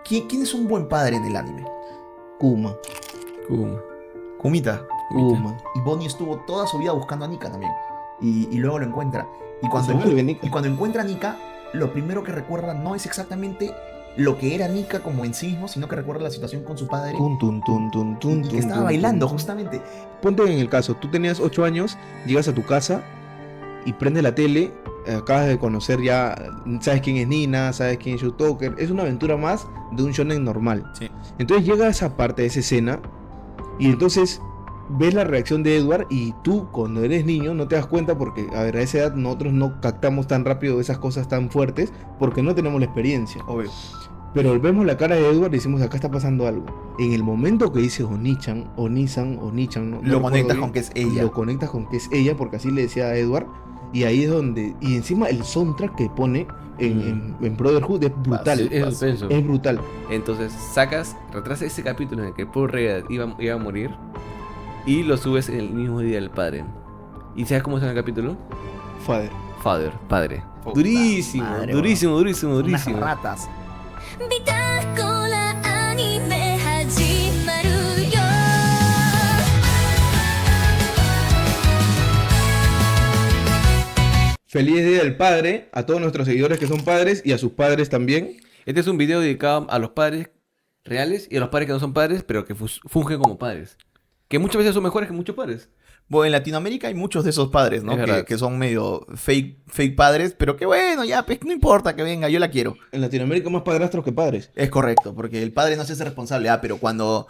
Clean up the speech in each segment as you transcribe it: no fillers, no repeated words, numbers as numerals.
¿Quién es un buen padre en el anime? Kuma. Kuma. Kumita. Kuma. Y Bonnie estuvo toda su vida buscando a Nika también. Y luego lo encuentra. Y cuando, Se vuelve Nika. y cuando encuentra a Nika, lo primero que recuerda no es exactamente lo que era Nika como en sí mismo, sino que recuerda la situación con su padre. Tun, tun, tun, tun, tun, Y que tun, estaba tun, bailando tun. justamente. Ponte en el caso, tú tenías 8 años, llegas a tu casa y prendes la tele, acabas de conocer ya, sabes quién es Nina, sabes quién es Showtoker, es una aventura más de un shonen normal. Sí. Entonces llega esa parte de esa escena y entonces ves la reacción de Edward y tú cuando eres niño no te das cuenta porque, a ver, a esa edad nosotros no captamos tan rápido esas cosas tan fuertes porque no tenemos la experiencia. Obvio. Pero vemos la cara de Edward y decimos, acá está pasando algo. En el momento que dice Onichan, Onisan, Onichan, no Lo recuerdo conectas bien, con que es ella. Lo conectas con que es ella, porque así le decía a Edward. Y ahí es donde... Y encima el soundtrack que pone en Brotherhood es brutal. Es suspenso. Es brutal. Entonces retrasas ese capítulo en el que Paul Rega iba a morir y lo subes en el mismo día del padre. ¿Y sabes cómo se llama el capítulo? Father. Padre. Puta Durísimo, madre, durísimo, durísimo, Unas durísimo. ratas. ビタコラアニメ始まるよ Feliz Día del Padre a todos nuestros seguidores que son padres y a sus padres también. Este es un video dedicado a los padres reales y a los padres que no son padres, pero que fungen como padres. Que muchas veces son mejores que muchos padres. Bueno, en Latinoamérica hay muchos de esos padres, ¿no? Es verdad. Que son medio fake padres, pero que bueno, ya, pues no importa que venga, yo la quiero. En Latinoamérica más padrastros que padres. Es correcto, porque el padre no se hace responsable, pero cuando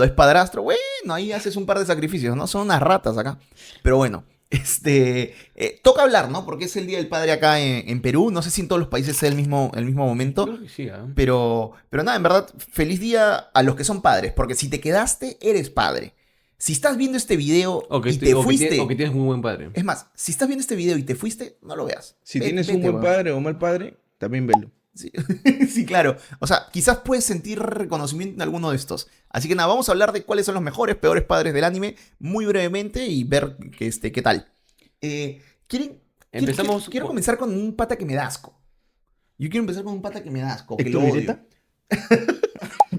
es padrastro, bueno, ahí haces un par de sacrificios, ¿no? Son unas ratas acá. Pero bueno, toca hablar, ¿no? Porque es el Día del Padre acá en Perú, no sé si en todos los países es el mismo momento, Creo que sí, ¿ah? pero nada, en verdad, feliz día a los que son padres, porque si te quedaste, eres padre. Si estás viendo este video y te fuiste... o que tienes muy buen padre. Es más, si estás viendo este video y te fuiste, no lo veas. Si Ve- tienes un vete, buen weón. padre o mal padre, también velo. Sí. Sí, claro. O sea, quizás puedes sentir reconocimiento en alguno de estos. Así que nada, vamos a hablar de cuáles son los mejores, peores padres del anime muy brevemente y ver qué tal. Empezamos Quiero con- comenzar con un pata que me da asco. Yo quiero empezar con un pata que me da asco, que ¿Héctor lo odio. Vireta?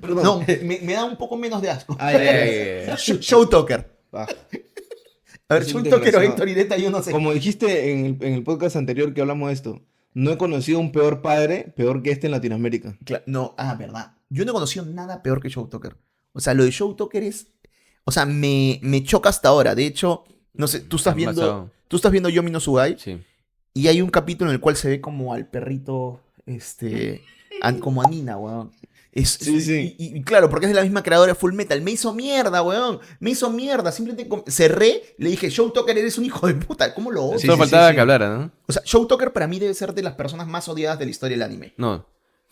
Perdón. No, me da un poco menos de asco. Ah, ya. Showtoker. Ah. A ver, Es Showtoker o internacional. Héctor Ireta, yo no sé. Como dijiste en el podcast anterior que hablamos de esto, no he conocido un peor padre, peor que este en Latinoamérica. No, verdad. Yo no he conocido nada peor que Showtoker. O sea, lo de Showtoker es... O sea, me choca hasta ahora. De hecho, no sé, tú estás viendo Yomi no Sugai Sí. y hay un capítulo en el cual se ve como al perrito, como a Nina, weón. Sí, sí. Y claro, porque es de la misma creadora de Full Metal. Me hizo mierda, weón. Me hizo mierda. Simplemente cerré, le dije, Showtoker, eres un hijo de puta. ¿Cómo lo odio? Sí, Solo sí, faltaba sí. que hablara, ¿no? O sea, Showtoker para mí debe ser de las personas más odiadas de la historia del anime. No.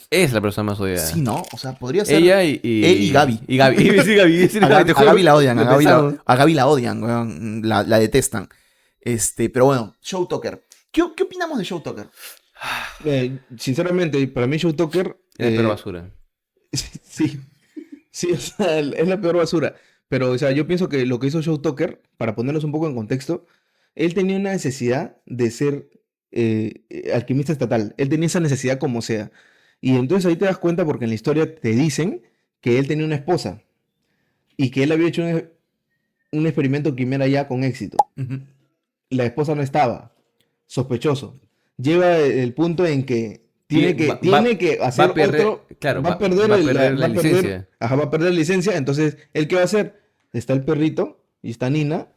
Es la persona más odiada. Sí, ¿no? O sea, podría ser... Ella Él y Gaby. Y Gaby. Sí, Gaby. Sí, A Gaby, te a juro, Gaby la odian, lo pensamos. a Gaby la odian, weón, la detestan. Pero bueno, Showtoker. ¿Qué opinamos de Showtoker? Sinceramente, para mí Showtoker... Es la peor basura. Sí, sí, o sea, es la peor basura. Pero, o sea, yo pienso que lo que hizo Showtoker, para ponerlos un poco en contexto, él tenía una necesidad de ser alquimista estatal. Él tenía esa necesidad como sea. Y entonces ahí te das cuenta porque en la historia te dicen que él tenía una esposa y que él había hecho un experimento quimera ya con éxito. La esposa no estaba. Sospechoso. Lleva el punto en que tiene que hacer otro. Claro, va a perder la licencia. Ajá, va a perder la licencia. Entonces, ¿él qué va a hacer? Está el perrito y está Nina.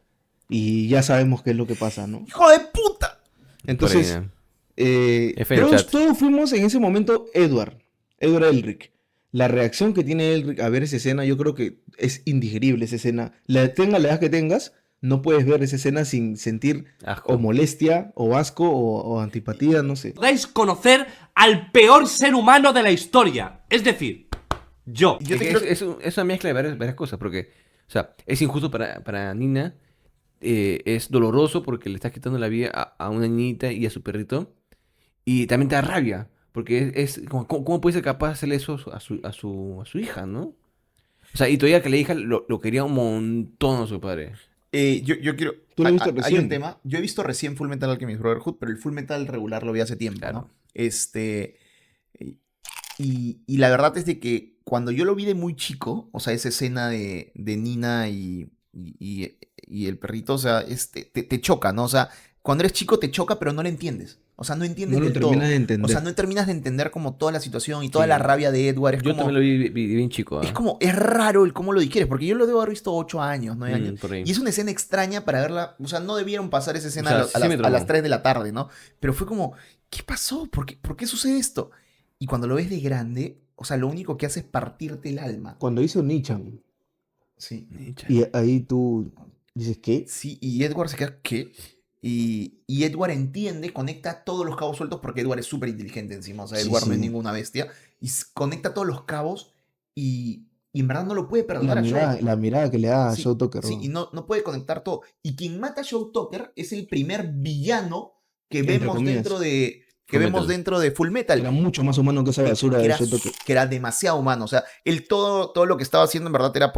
Y ya sabemos qué es lo que pasa, ¿no? ¡Hijo de puta! Entonces, Por ahí, F en el chat. todos fuimos en ese momento Edward Elric. La reacción que tiene Elric a ver esa escena, yo creo que es indigerible esa escena. Tenga la edad que tengas, no puedes ver esa escena sin sentir Asco. o molestia, o asco, o antipatía, no sé. Podáis conocer al peor ser humano de la historia. Es decir, yo. Yo Es, te que quiero- es una mezcla de varias cosas, porque, o sea, es injusto para Nina, es doloroso porque le estás quitando la vida a una niñita y a su perrito, y también te da rabia, porque ¿cómo puede ser capaz de hacerle eso a su hija, ¿no? O sea, y todavía que la hija lo quería un montón a su padre. Yo quiero... Tú lo viste Hay recién. un tema. Yo he visto recién Full Metal Alchemist Brotherhood, pero el Full Metal regular lo vi hace tiempo, Claro. ¿no? Y la verdad es de que cuando yo lo vi de muy chico, o sea, esa escena de Nina y el perrito, o sea, te choca, ¿no? O sea, cuando eres chico te choca, pero no lo entiendes. O sea, no entiendes No lo del todo. terminas de O sea, entender. no terminas de entender como toda la situación y toda Sí. la rabia de Edward. Es Yo como, también lo vi bien chico. es ¿Ah? como, es raro el cómo lo digieres, porque yo lo debo haber visto 8 años, 9 años. Por ahí. Y es una escena extraña para verla. O sea, no debieron pasar esa escena O sea, a, sí me a traumó. las 3 de la tarde, ¿no? Pero fue como, ¿qué pasó? Por qué sucede esto? Y cuando lo ves de grande, o sea, lo único que hace es partirte el alma. Cuando hizo Nichan, Sí. y ahí tú dices, ¿qué? Sí, y Edward se queda, ¿qué? Y Edward entiende, conecta todos los cabos sueltos porque Edward es súper inteligente encima. O sea, Sí, Edward no es sí. ninguna bestia. Y conecta todos los cabos y en verdad no lo puede La perdonar a mirada, Joe. la mirada que le da a Sí, Joe Tucker. sí, ¿no? y no puede conectar todo. Y quien mata a Joe Tucker es el primer villano que Entre vemos comillas. dentro de. Que Full vemos Metal. dentro de Full Metal. Era mucho más humano que esa basura que de era, Joe Tucker. que era demasiado humano. O sea, él todo lo que estaba haciendo en verdad era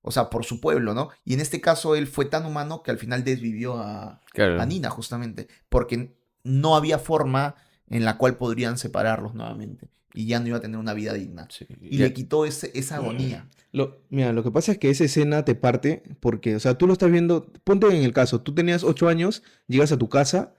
o sea, por su pueblo, ¿no? Y en este caso él fue tan humano que al final desvivió a Claro. Nina, justamente. Porque no había forma en la cual podrían separarlos nuevamente. Y ya no iba a tener una vida digna. Sí. Y Ya- le quitó esa agonía. Mira, lo que pasa es que esa escena te parte porque, o sea, tú lo estás viendo, ponte en el caso, tú tenías 8 años, llegas a tu casa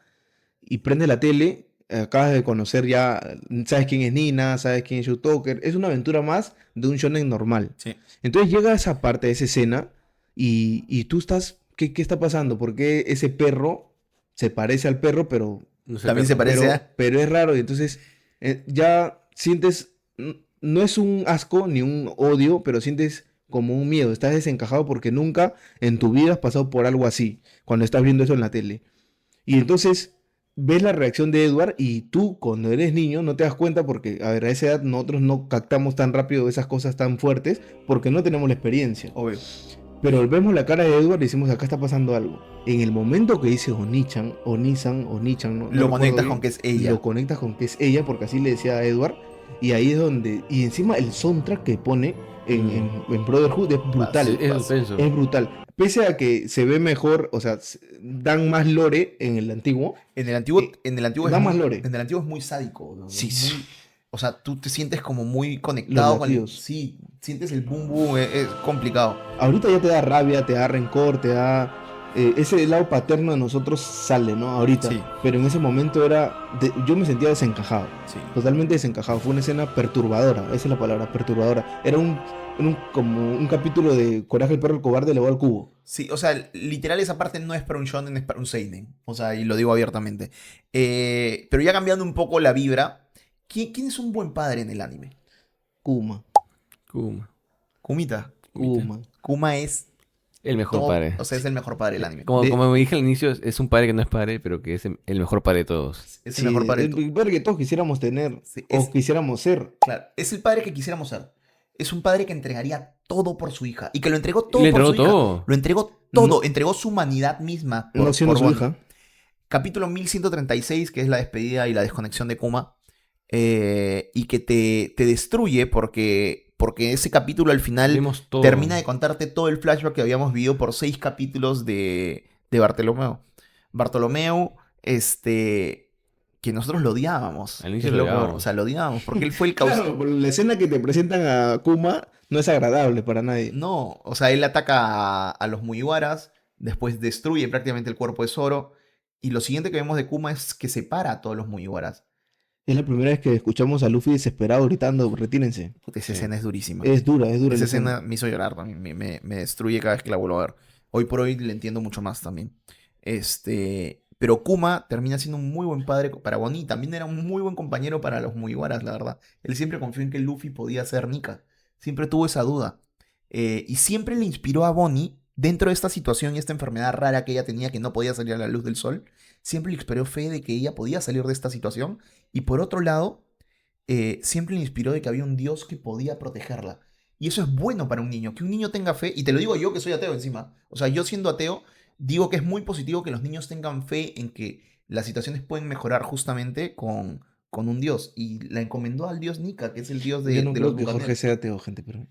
y prendes la tele, acabas de conocer ya, sabes quién es Nina, sabes quién es Joe Tucker, es una aventura más de un shonen normal. Sí. Entonces llega esa parte de esa escena y tú estás, ¿qué está pasando? ¿Por qué ese perro se parece al perro, pero no sé, También se pero- parece pero, a- pero es raro y entonces ya sientes, no es un asco ni un odio, pero sientes como un miedo, estás desencajado porque nunca en tu vida has pasado por algo así, cuando estás viendo eso en la tele. Y entonces ves la reacción de Edward y tú cuando eres niño no te das cuenta porque, a ver, a esa edad nosotros no captamos tan rápido esas cosas tan fuertes porque no tenemos la experiencia. Obvio. Pero vemos la cara de Edward y decimos, acá está pasando algo. En el momento que dice Onichan, Onisan, Onichan, no Lo recuerdo conectas bien, con que es ella. lo conectas con que es ella, porque así le decía a Edward. Y ahí es donde. Y encima el soundtrack que pone en Brotherhood es brutal. Sí, es suspenso. Es brutal. Pese a que se ve mejor, o sea, dan más lore en el antiguo. En el antiguo, Eh, en el antiguo da es más muy, lore. en el antiguo es muy sádico. ¿No? Sí, Es sí. muy- o sea, tú te sientes como muy conectado con el. latidos. Sí, sientes el boom boom, es complicado. Ahorita ya te da rabia, te da rencor, te da. Ese lado paterno de nosotros sale, ¿no? Ahorita. Sí. Pero en ese momento yo me sentía desencajado. Sí. Totalmente desencajado. Fue una escena perturbadora. Esa es la palabra, perturbadora. Era como un capítulo de Coraje el perro el cobarde elevado al cubo. Sí, o sea, literal esa parte no es para un shonen, es para un seinen. O sea, y lo digo abiertamente. Pero ya cambiando un poco la vibra, ¿quién es un buen padre en el anime? Kuma. Kuma. Kumita. Kuma. Kuma es El mejor todo- padre. o sea, es el mejor padre del anime. Como, De- como me dije al inicio, es un padre que no es padre, pero que es el mejor padre de todos. Es Sí, el mejor padre. el padre que todos quisiéramos tener. Sí, O es- quisiéramos ser. Claro, es el padre que quisiéramos ser. Es un padre que entregaría todo por su hija. Y que lo entregó todo Le por entregó su hija. todo. Lo entregó todo. No- Entregó su humanidad misma. No siendo por su Bonnie. hija. Capítulo 1136, que es la despedida y la desconexión de Kuma. Y que te destruye porque ese capítulo al final Vimos todo. termina de contarte todo el flashback que habíamos vivido por 6 capítulos de Bartolomeo. Bartolomeo, que nosotros lo odiábamos. Al inicio Es lo loco, odiábamos. O sea, lo odiábamos porque él fue el causador. Claro, pero la escena que te presentan a Kuma no es agradable para nadie. No, o sea, él ataca a los Mugiwaras, después destruye prácticamente el cuerpo de Zoro, y lo siguiente que vemos de Kuma es que separa a todos los Mugiwaras. Es la primera vez que escuchamos a Luffy desesperado gritando, retírense. Puta, esa Sí. escena es durísima. Es dura Esa la escena me hizo llorar también, me destruye cada vez que la vuelvo a ver. Hoy por hoy le entiendo mucho más también. Pero Kuma termina siendo un muy buen padre para Bonnie, también era un muy buen compañero para los Mugiwaras, la verdad. Él siempre confió en que Luffy podía ser Nika, siempre tuvo esa duda. Y siempre le inspiró a Bonnie, dentro de esta situación y esta enfermedad rara que ella tenía, que no podía salir a la luz del sol, siempre le inspiró fe de que ella podía salir de esta situación. Y por otro lado, siempre le inspiró de que había un Dios que podía protegerla. Y eso es bueno para un niño, que un niño tenga fe, y te lo digo yo que soy ateo encima. O sea, yo siendo ateo, digo que es muy positivo que los niños tengan fe en que las situaciones pueden mejorar justamente con un Dios. Y la encomendó al Dios Nika, que es el Dios Yo no de creo los que Jorge Buccaneers. sea ateo, gente, pero...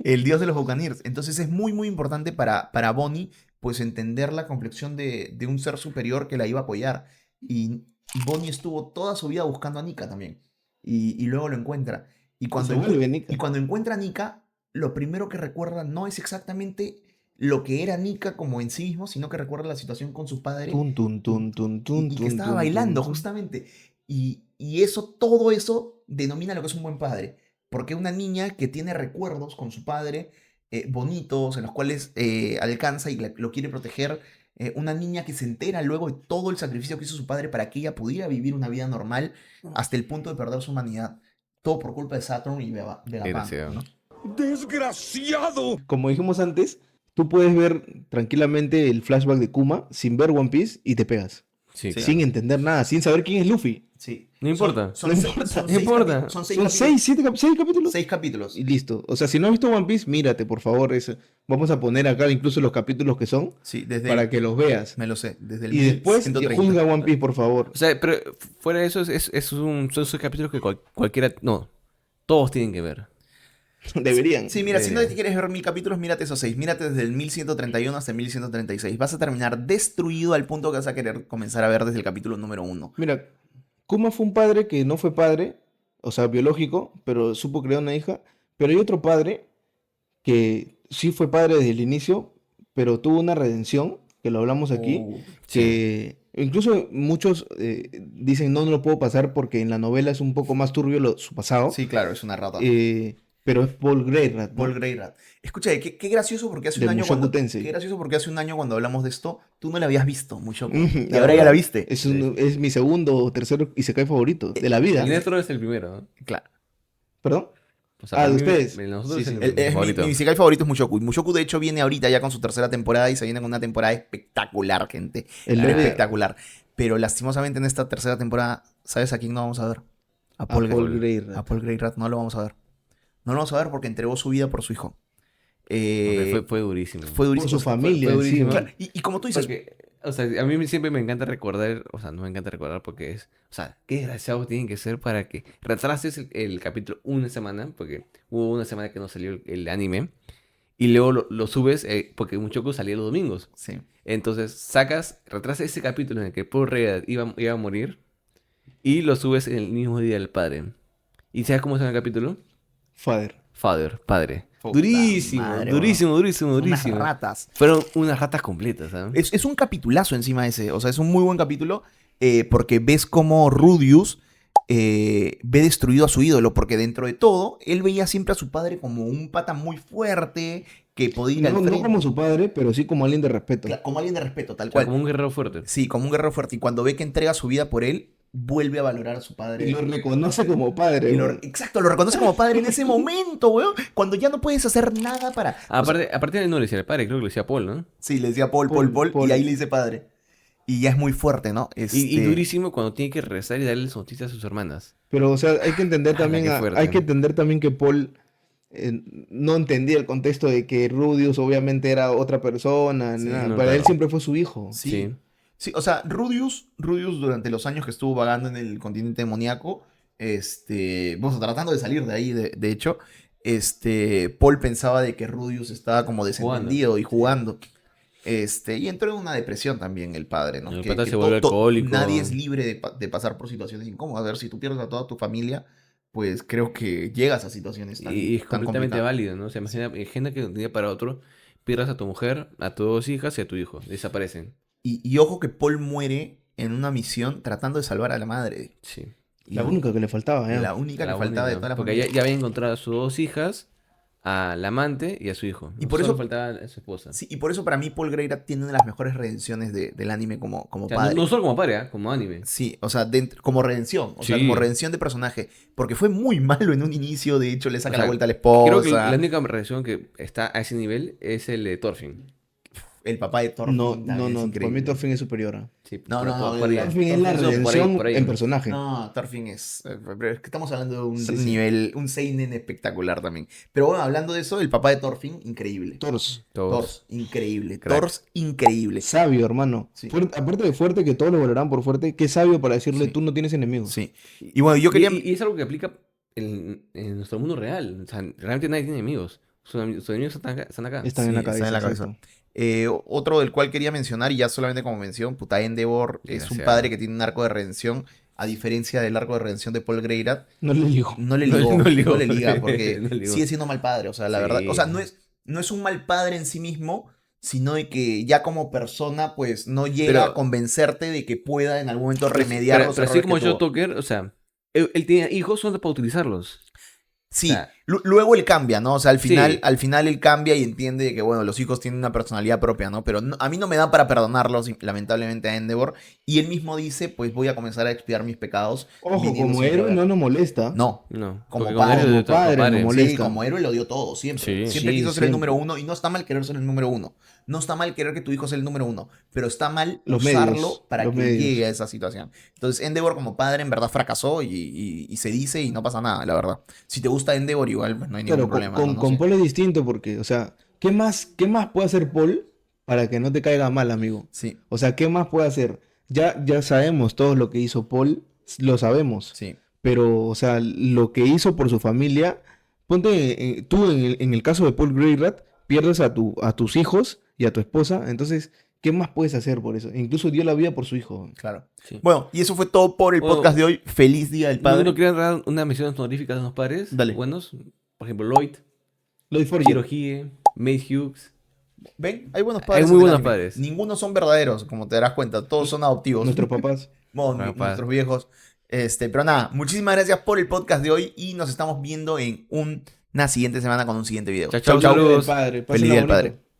El Dios de los Buccaneers. Entonces es muy, muy importante para Bonnie, pues entender la complexión de un ser superior que la iba a apoyar. Y Bonnie estuvo toda su vida buscando a Nika también. y luego lo encuentra. Y cuando, Se vuelve Nika. y cuando encuentra a Nika, lo primero que recuerda no es exactamente lo que era Nika como en sí mismo, sino que recuerda la situación con su padre Tun, tun, tun, tun, tun, y que tun, estaba tun, bailando tun, tun. justamente. Y eso, todo eso denomina lo que es un buen padre. Porque una niña que tiene recuerdos con su padre bonitos, en los cuales alcanza y lo quiere proteger. Una niña que se entera luego de todo el sacrificio que hizo su padre para que ella pudiera vivir una vida normal hasta el punto de perder su humanidad. Todo por culpa de Saturn y Vegapunk, Desgraciado. ¿no? Como dijimos antes, tú puedes ver tranquilamente el flashback de Kuma sin ver One Piece y te pegas. Sí, Sí. claro. Sin entender nada, sin saber quién es Luffy. Sí. No importa. Son No seis- importa. son No seis importa. capi- Son Son 6 capítulos. 6 capítulos. Y listo. O sea, si no has visto One Piece, mírate, por favor. Vamos a poner acá incluso los capítulos que son Sí, desde para que los veas. me lo sé, desde el Y después 1130. juzga One Piece, por favor. O sea, pero fuera de eso, son esos capítulos que cualquiera... No, todos tienen que ver. Deberían. Sí, mira, si no Debería. te quieres ver 1000 capítulos, mírate esos 6. Mírate desde el 1131 hasta el 1136. Vas a terminar destruido al punto que vas a querer comenzar a ver desde el capítulo número 1. Mira, Kuma fue un padre que no fue padre, o sea, biológico, pero supo crear una hija. Pero hay otro padre que sí fue padre desde el inicio, pero tuvo una redención, que lo hablamos aquí, que incluso muchos dicen no lo puedo pasar porque en la novela es un poco más turbio su pasado. Sí, claro, es una rata. Pero es Paul Greyrat, ¿no? Paul Greyrat. Escucha, qué gracioso porque hace De un año Mushoku cuando Tensei. qué gracioso porque hace un año cuando hablamos de esto, tú no la habías visto, Mushoku. Ujú, Y ahora ya la viste. Es mi segundo o tercero Isekai favorito de la vida. El Netro es el primero, ¿no? Claro. ¿Perdón? O sea, Ah, para de mí, ustedes. nosotros Sí, es sí. el Mi favorito. isekai favorito es Mushoku. Y Mushoku, de hecho, viene ahorita ya con su tercera temporada y se viene con una temporada espectacular, gente. El lore- Espectacular. Pero lastimosamente en esta tercera temporada, ¿sabes a quién no vamos a ver? A Paul Paul Greyrat. A Paul Greyrat no lo vamos a ver. No lo vamos a ver porque entregó su vida por su hijo. Fue durísimo. Fue durísimo. Por su familia fue encima. durísimo. Claro, y como tú dices, Porque, o sea, a mí siempre me encanta recordar, o sea, no me encanta recordar porque es, o sea, qué desgraciados tienen que ser para que retrases el capítulo una semana, porque hubo una semana que no salió el anime, y luego lo subes, porque Mushoku salía los domingos. sí. Entonces retrasas ese capítulo en el que Paul Reed iba a morir, y lo subes en el mismo día del padre. ¿Y sabes cómo se llama el capítulo? Father. Padre. Puta Durísimo, madre, durísimo. Unas ratas. Fueron unas ratas completas, ¿sabes? Es un capitulazo encima ese. O sea, es un muy buen capítulo porque ves cómo Rudius ve destruido a su ídolo. Porque dentro de todo, él veía siempre a su padre como un pata muy fuerte que podía ir al No, no frente. como su padre, pero sí como alguien de respeto. Como alguien de respeto, tal O sea, cual. como un guerrero fuerte. Sí, como un guerrero fuerte. Y cuando ve que entrega su vida por él, vuelve a valorar a su padre. Y lo reconoce como padre. Y weón. exacto, lo reconoce como padre en ese momento, weón. Cuando ya no puedes hacer nada para. Aparte de él no le decía el padre, creo que le decía Paul, ¿no? Sí, le decía Paul, Paul. y ahí le dice padre. Y ya es muy fuerte, ¿no? Y Este, durísimo cuando tiene que rezar y darle noticias a sus hermanas. Pero, o sea, hay que entender Ala, también, qué fuerte, hay que ¿no? entender también que Paul no entendía el contexto de que Rudius obviamente era otra persona. Sí, ni nada. no, Para él claro. siempre fue su hijo. Sí. Sí. Sí, o sea, Rudius durante los años que estuvo vagando en el continente demoníaco, bueno, tratando de salir de ahí, de hecho, Paul pensaba de que Rudius estaba como desentendido y jugando. Y entró en una depresión también el padre, ¿no? El pata se vuelve alcohólico. Nadie es libre de pasar por situaciones incómodas. A ver, si tú pierdes a toda tu familia, pues creo que llegas a situaciones tan, Y es tan completamente complicadas. válido, ¿no? O sea, imagina, gente que de un día para otro pierdas a tu mujer, a tus dos hijas y a tu hijo. Desaparecen. Y ojo que Paul muere en una misión tratando de salvar a la madre. Sí. Y La única que le faltaba, ¿eh? La única La que faltaba de única, toda la porque familia. ya había encontrado a sus dos hijas, al amante y a su hijo. Y por Solo eso- faltaba a su esposa. Sí, y por eso para mí Paul Greyrat tiene una de las mejores redenciones del anime como O sea, padre. no solo como padre, como anime. Sí, o sea, como redención. O sea, Sí. como redención de personaje. Porque fue muy malo en un inicio. De hecho, le saca O sea, la vuelta a la esposa. Creo que la única reacción que está a ese nivel es el de Thorfinn. El papá de Thorfinn. No, también no, es no. Para increíble. mí Thorfinn es superior. Sí, No, no, por ahí. Thorfinn es la Por ahí, redención por ahí. en personaje. No, Thorfinn es. Pero es que estamos hablando de un Sí, sí. nivel. Un seinen espectacular también. Pero bueno, hablando de eso, el papá de Thorfinn, increíble. Thors. Thors, increíble. Crack. Thors, increíble. Sabio, hermano. Sí. Aparte de fuerte, que todos lo valoran por fuerte, qué sabio para decirle, Sí. tú no tienes enemigos. Sí. Y bueno, yo quería. Y es algo que aplica en nuestro mundo real. O sea, realmente nadie tiene enemigos. Sus enemigos están acá. Están en la Sí, cabeza. está en la cabeza. exacto. Otro del cual quería mencionar, y ya solamente como mención, puta Endeavor es un Desgraciado. padre que tiene un arco de redención a diferencia del arco de redención de Paul Greyrat, No le digo. no le No- ligó, no ligó. no le liga, porque No ligó. sigue siendo mal padre, o sea, la Sí. verdad, o sea, no es un mal padre en sí mismo, sino de que ya como persona, pues, no llega Pero- a convencerte de que pueda en algún momento Pero- remediar pero, los pero así errores como que Joe tuvo. Tucker, o sea, él tenía hijos solo para utilizarlos. Sí, O sea, luego él cambia, ¿no? O sea, Sí. al final él cambia y entiende que, bueno, los hijos tienen una personalidad propia, ¿no? Pero a mí no me da para perdonarlos, lamentablemente, a Endeavor. Y él mismo dice, pues voy a comenzar a expiar mis pecados. Ojo, viniendo como sin héroe rogar. no nos molesta. No, no. Como porque padre, él como es de todo, padre, no sí. molesta. sí, como héroe lo dio todo, siempre. Sí. Siempre Sí, quiso ser el siempre. número uno y no está mal querer ser el número uno. No está mal querer que tu hijo sea el número uno, pero está mal Los usarlo medios, para los que medios. llegue a esa situación. Entonces, Endeavor como padre en verdad fracasó y se dice y no pasa nada, la verdad. Si te gusta Endeavor, igual pues, no hay ningún Claro, problema. con, ¿no? No con sé. Paul es distinto porque, o sea, qué más puede hacer Paul para que no te caiga mal, amigo? Sí, O sea, ¿qué más puede hacer? Ya sabemos todo lo que hizo Paul, lo sabemos. sí. Pero, o sea, lo que hizo por su familia, ponte, tú en el caso de Paul Greyrat, pierdes a tus hijos y a tu esposa, entonces, ¿qué más puedes hacer por eso? Incluso dio la vida por su hijo. Claro. Sí. Bueno, y eso fue todo por el Bueno, podcast de hoy. Feliz Día del Padre. ¿No querían dar una mención honorífica de unos padres Dale. buenos? Por ejemplo, Lloyd, Lloyd Forger. Hirohige, Mace Hughes. ¿Ven? Hay buenos padres. Hay muy en el buenos anime. padres. Ninguno son verdaderos, como te darás cuenta. Todos son adoptivos. Nuestros papás. Bueno, Nuestros papás. nuestros viejos. Pero nada, muchísimas gracias por el podcast de hoy y nos estamos viendo en una siguiente semana con un siguiente video. Chao, chao, Día del saludos. Padre, Feliz Día del pásenla Padre. bonito.